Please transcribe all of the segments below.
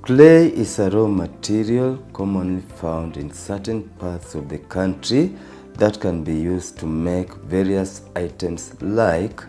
Clay is a raw material commonly found in certain parts of the country that can be used to make various items like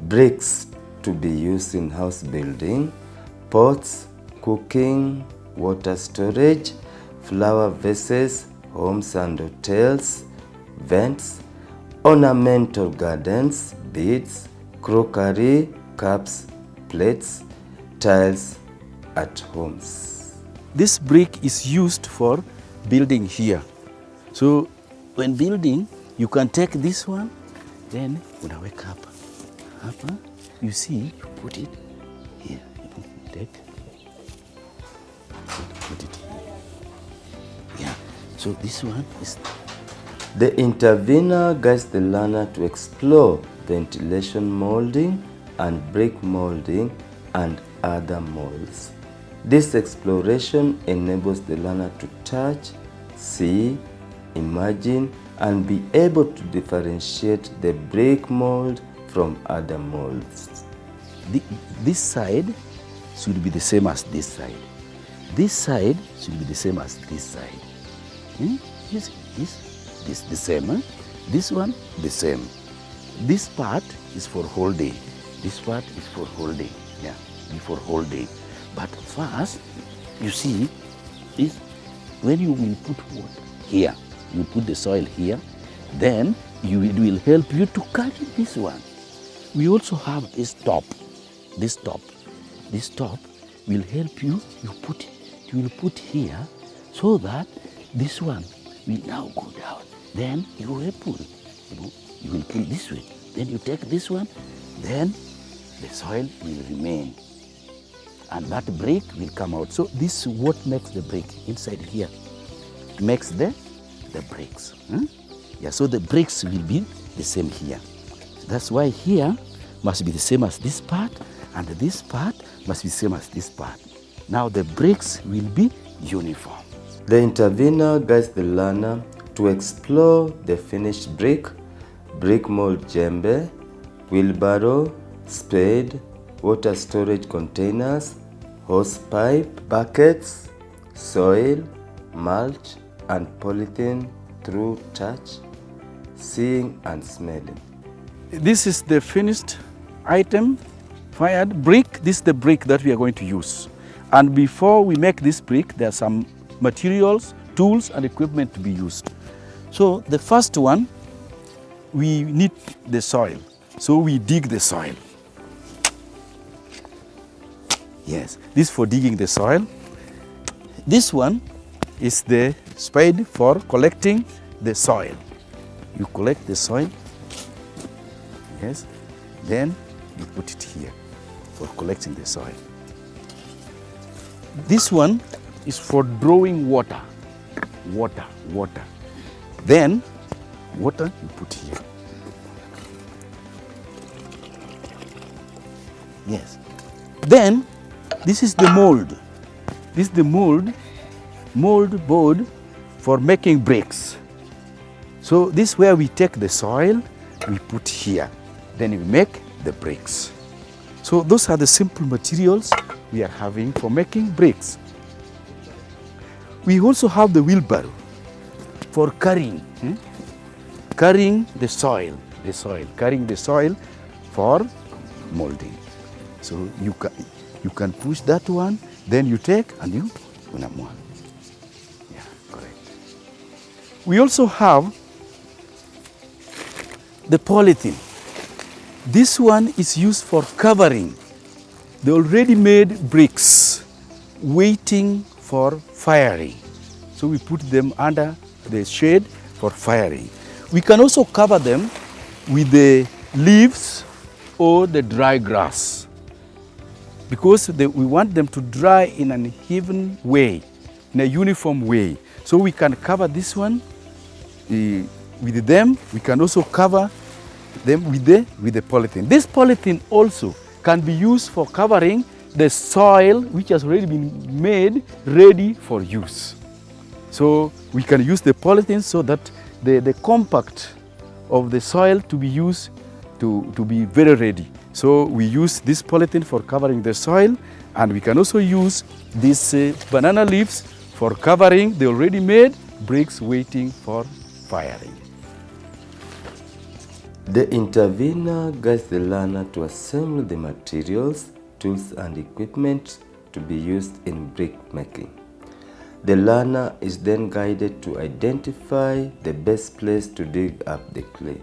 bricks to be used in house building, pots, cooking, water storage, flower vases, homes and hotels, vents, ornamental gardens, beads, crockery, cups, plates, tiles at homes. This brick is used for building here. So when building, you can take this one, then unaweka hapa. Hapa, you see, you put it here. You take, put it here. Yeah, so this one is... The intervener guides the learner to explore ventilation molding and brick molding and other molds. This exploration enables the learner to touch, see, imagine, and be able to differentiate the brick mold from other molds. This side should be the same as this side. This side should be the same as this side. This the same. Huh? This one the same. This part is for whole day. This part is for whole day. Yeah, for whole day. But first, you see, is when you will put water here, you put the soil here, then it will help you to carry this one. We also have this top. This top will help you. You will put here, so that this one will now go down. Then you will pull. You will pull this way. Then you take this one. Then the soil will remain, and that brick will come out. So this is what makes the brick inside here. It makes the bricks. Yeah. So the bricks will be the same here. So that's why here must be the same as this part, and this part must be the same as this part. Now the bricks will be uniform. The intervener guides the learner to explore the finished brick, brick mold jembe, wheelbarrow, spade, water storage containers, hose pipe, buckets, soil, mulch, and polythene through touch, seeing and smelling. This is the finished item, fired brick. This is the brick that we are going to use. And before we make this brick, there are some materials, tools, and equipment to be used. So the first one, we need the soil. So we dig the soil. Yes, this is for digging the soil. This one is the spade for collecting the soil. You collect the soil, yes, then you put it here for collecting the soil. This one is for drawing water. Then water you put here. Yes. Then this is the mold. This is the mold board for making bricks. So this is where we take the soil, we put here. Then we make the bricks. So those are the simple materials we are having for making bricks. We also have the wheelbarrow for carrying the soil, carrying the soil for molding. So you can push that one, then you take and you unamua. Yeah, correct. We also have the polythene. This one is used for covering the already made bricks, waiting for firing. So we put them under the shade for firing. We can also cover them with the leaves or the dry grass, because we want them to dry in an even way, in a uniform way. So we can cover this one with them. We can also cover them with the polythene. This polythene also can be used for covering the soil which has already been made ready for use. So we can use the polythene so that the compact of the soil to be used to be very ready. So we use this polythene for covering the soil, and we can also use these banana leaves for covering the already made bricks waiting for firing. The intervener guides the learner to assemble the materials, tools and equipment to be used in brick making. The learner is then guided to identify the best place to dig up the clay.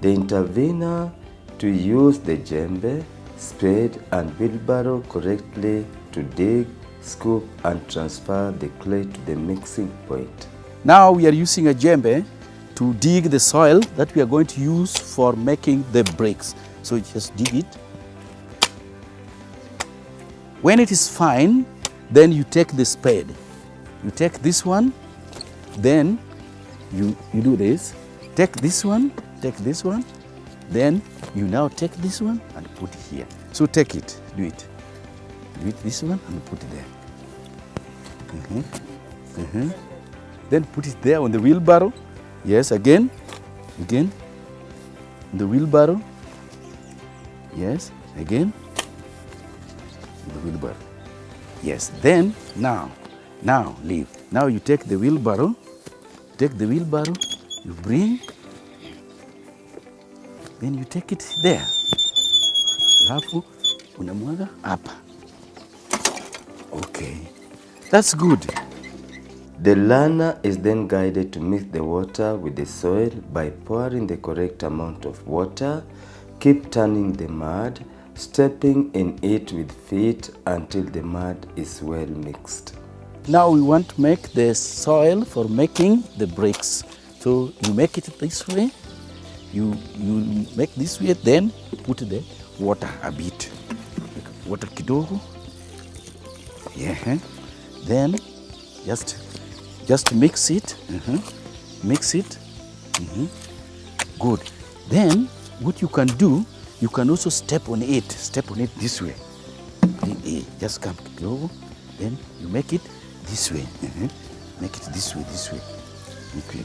The intervener to use the djembe, spade and wheelbarrow correctly to dig, scoop and transfer the clay to the mixing point. Now we are using a djembe to dig the soil that we are going to use for making the bricks. So just dig it. When it is fine, then you take the spade. You take this one, then you do this. Take this one, then you now take this one and put it here. So take it, do it. Do it this one and put it there. Then put it there on the wheelbarrow. Yes, again, the wheelbarrow. Yes, again, the wheelbarrow. Yes, then, now leave. Now you take the wheelbarrow, you bring, then you take it there. Alafu, unamwaga hapa. Okay, that's good. The learner is then guided to mix the water with the soil by pouring the correct amount of water, keep turning the mud, stepping in it with feet until the mud is well mixed. Now we want to make the soil for making the bricks. So you make it this way, you make this way, then put the water a bit. Water kidogo. Yeah. Then just mix it. Mix it. Good. Then what you can do, you can also step on it this way. Just come kidogo. Then you make it this way. Make it this way. Okay.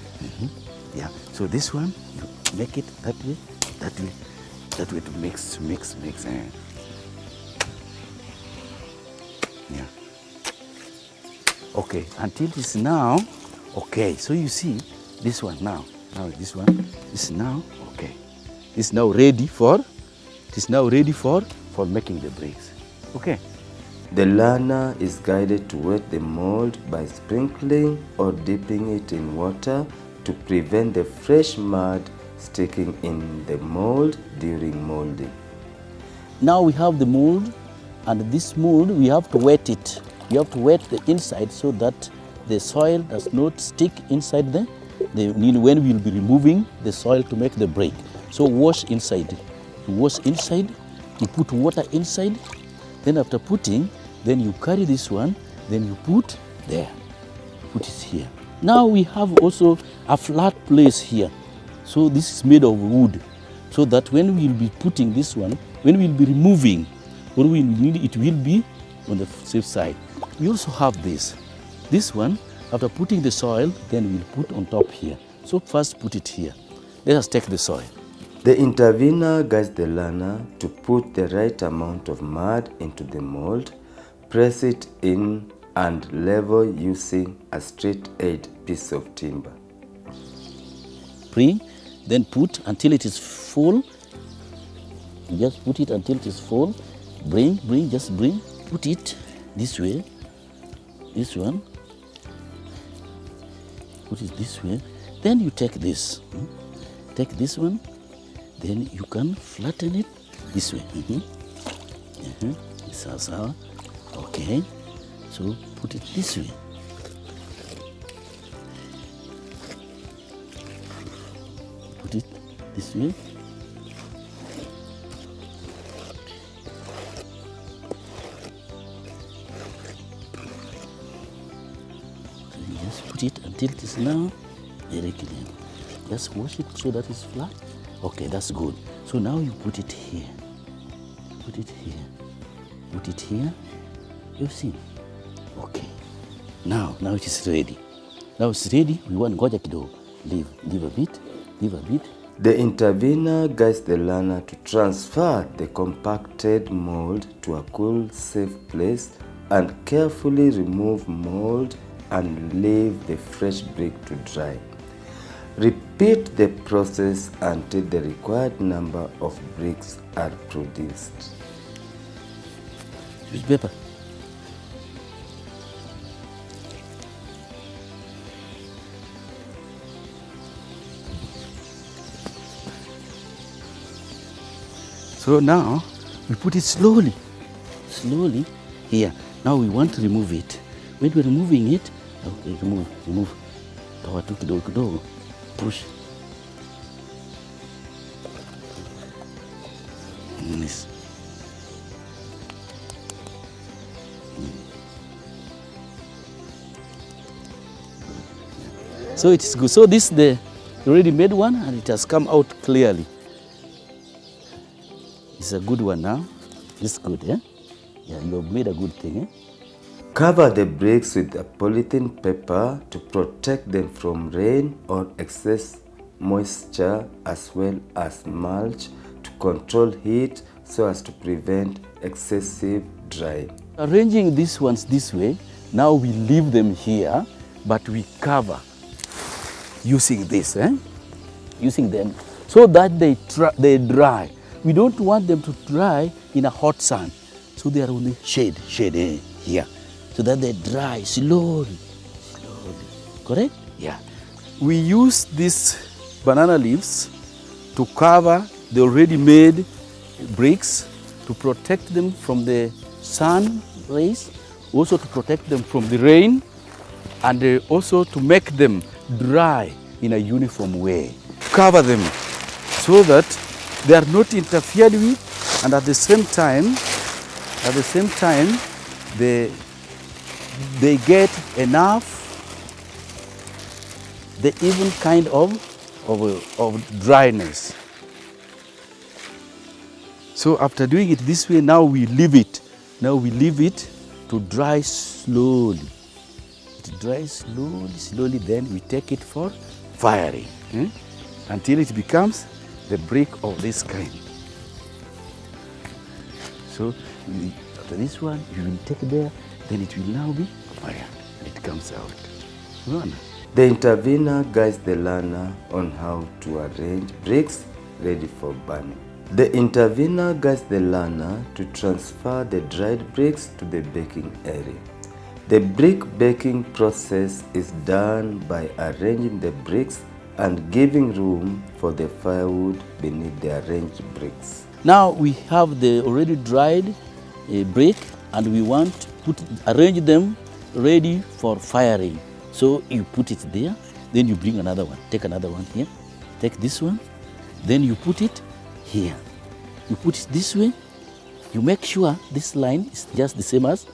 Yeah. So this one, you make it that way to mix. Yeah. Okay. Until it's now. Okay. So you see this one now. Now this one is now okay. It's now ready for making the bricks. Okay. The learner is guided to wet the mold by sprinkling or dipping it in water to prevent the fresh mud sticking in the mold during molding. Now we have the mold, and this mold we have to wet it. You have to wet the inside so that the soil does not stick inside when we will be removing the soil to make the brick. So wash inside. You wash inside, you put water inside. Then after putting, then you carry this one, then you put there, put it here. Now we have also a flat place here. So this is made of wood, so that when we will be putting this one, when we will be removing, what we need, it will be on the safe side. We also have this. This one, after putting the soil, then we'll put on top here. So first put it here. Let us take the soil. The intervener guides the learner to put the right amount of mud into the mold, press it in and level using a straight-edged piece of timber. Bring, then put until it is full. You just put it until it is full. Bring, just bring. Put it this way. This one. Put it this way. Then you take this. Take this one. Then you can flatten it this way. Sawa. Okay. So put it this way. Put it this way. So you just put it until it is now very clean. Just wash it so that it's flat. Okay, that's good. So now you put it here. Put it here. Put it here. You've seen. Okay. Now it is ready. Now it's ready. We want ngoja kidogo. Leave a bit. The intervener guides the learner to transfer the compacted mold to a cool, safe place and carefully remove mold and leave the fresh brick to dry. Repeat the process until the required number of bricks are produced. Use paper. So now we put it slowly here. Now we want to remove it. When we're removing it, okay, remove. Toa tu kidogo kidogo. Push. Nice. So it is good. So this is the already made one, and it has come out clearly. It's a good one now. It's good, yeah? Yeah, you have made a good thing, eh? Cover the bricks with a polythene paper to protect them from rain or excess moisture, as well as mulch to control heat so as to prevent excessive drying. Arranging these ones this way, now we leave them here, but we cover using this, using them so that they dry. We don't want them to dry in a hot sun, so they are only shade here, so that they dry slowly. Correct? Yeah. We use these banana leaves to cover the already made bricks, to protect them from the sun rays, also to protect them from the rain, and also to make them dry in a uniform way. Cover them so that they are not interfered with, and at the same time they get enough, the even kind of dryness. So after doing it this way, now we leave it. Now we leave it to dry slowly. It dries slowly, then we take it for firing until it becomes the brick of this kind. So after this one, you will take there, then it will now be fired. It comes out. The intervener guides the learner on how to arrange bricks ready for burning. The intervener guides the learner to transfer the dried bricks to the baking area. The brick baking process is done by arranging the bricks and giving room for the firewood beneath the arranged bricks. Now we have the already dried brick, and we want to arrange them ready for firing. So you put it there, then you bring another one. Take another one here. Take this one, then you put it here. You put it this way. You make sure this line is just the same as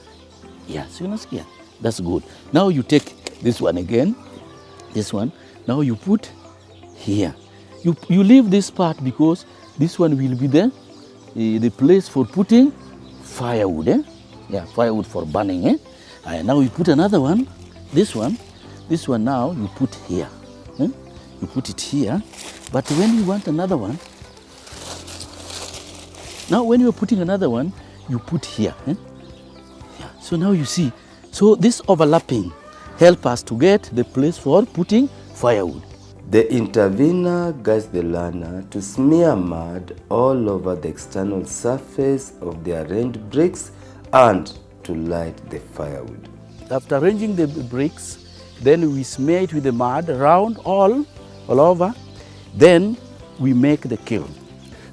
here. So here. That's good. Now you take this one again. This one. Now you put here. You leave this part because this one will be the place for putting firewood. Yeah, firewood for burning. And now you put another one. This one now you put here. You put it here. But when you want another one, now when you're putting another one, you put here. Yeah. So now you see. So this overlapping help us to get the place for putting firewood. The intervener guides the learner to smear mud all over the external surface of the arranged bricks and to light the firewood. After arranging the bricks, then we smear it with the mud around all over. Then we make the kiln.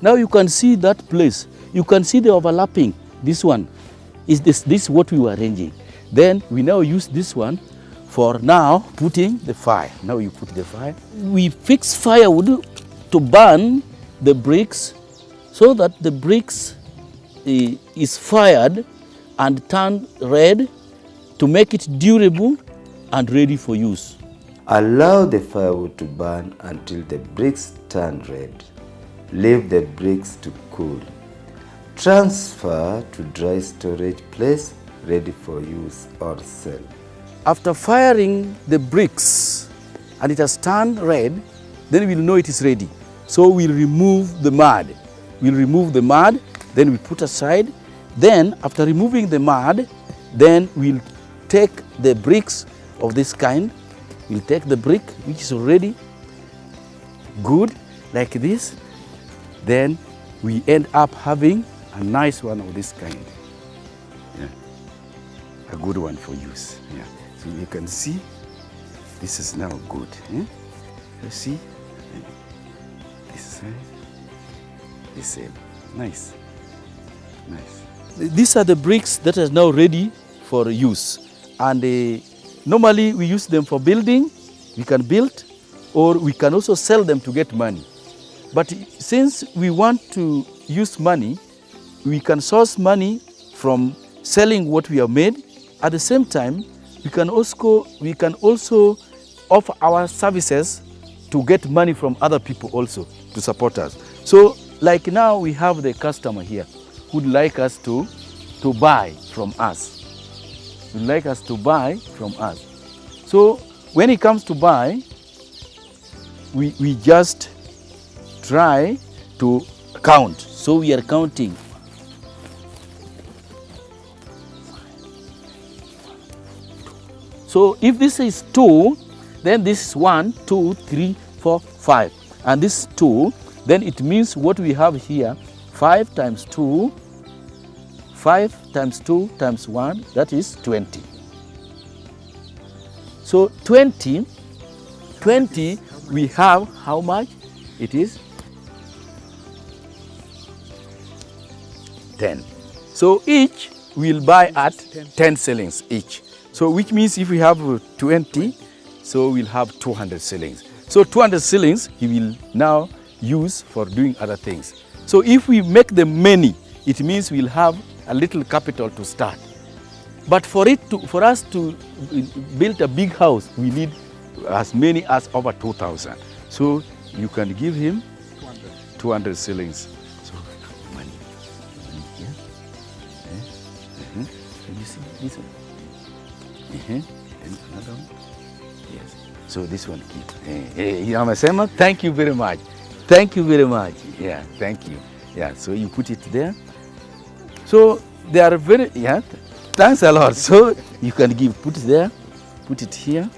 Now you can see that place. You can see the overlapping. This one is this what we were arranging. Then we now use this one for now putting the fire. Now you put the fire. We fix firewood to burn the bricks so that the bricks is fired and turned red to make it durable and ready for use. Allow the firewood to burn until the bricks turn red. Leave the bricks to cool. Transfer to dry storage place ready for use or sale. After firing the bricks and it has turned red, then we'll know it is ready. So we'll remove the mud. We'll remove the mud, then we put aside. Then after removing the mud, then we'll take the bricks of this kind. We'll take the brick which is already good like this. Then we end up having a nice one of this kind. Yeah. A good one for use. Yeah. So you can see this is now good. Yeah? You see? This the same. Nice. Nice. These are the bricks that are now ready for use. And normally we use them for building. We can build, or we can also sell them to get money. But since we want to use money, we can source money from selling what we have made. At the same time, we can also offer our services to get money from other people also to support us. So like now we have the customer here who'd like us to buy from us. Would like us to buy from us. So when he comes to buy, we just try to count. So we are counting. So if this is 2, then this is 1, 2, 3, 4, 5. And this is 2, then it means what we have here, 5 times 2, 5 times 2 times 1, that is 20. So 20, we have how much? It is 10. So each will buy at 10 shillings each. So which means if we have 20, so we'll have 200 shillings. So 200 shillings he will now use for doing other things. So if we make them many, it means we'll have a little capital to start. But for us to build a big house, we need as many as over 2,000. So you can give him 200 shillings. So money here. So you see this one. And another one. Yes. So this one keep. Thank you very much. Thank you very much. Yeah, thank you. Yeah, so you put it there. So they are very, yeah, thanks a lot. So you can put it there, put it here.